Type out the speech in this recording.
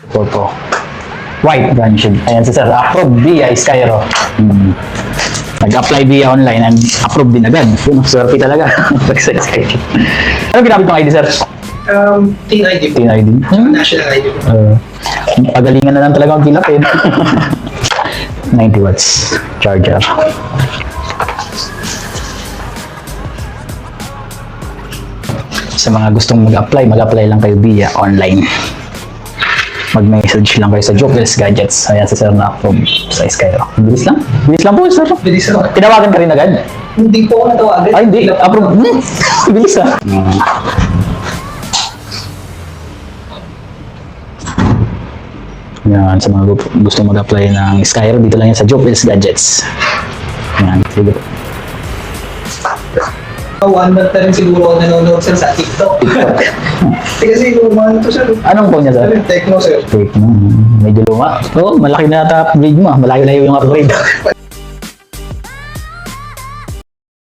Purple. White branch. Ayan si sir. Approved via Skyro. Nag-apply via online and approved din agad. Yun, swerte talaga. Ano ginamit mong ID, sir? Teen ID po. Teen ID? National ID po. Pagalingan na lang talaga ang pilapin. 90 watts charger. Sa mga gustong mag-apply lang kayo via online. Mag-message lang kayo sa Jopels Gadgets. Ayan si sir na approve sa Skyro. Bilis lang. Bilis lang po, sir. Bilis lang. Tinawagan ka rin agad? Hindi po ako natawagan. Ay, hindi. Approve. Bilis ah. Yan, sa mga gusto mag-apply ng Skyro, dito lang yan sa Jopels Gadgets. Yan, sige po. 1 month na rin siguro ako nanonood sir sa TikTok. Kasi lumahan to sir. Anong phone niya, sir? Techno sir. Techno. Medyo luma. Oo, malaki na ata upgrade mo. Malayo-layo yung upgrade.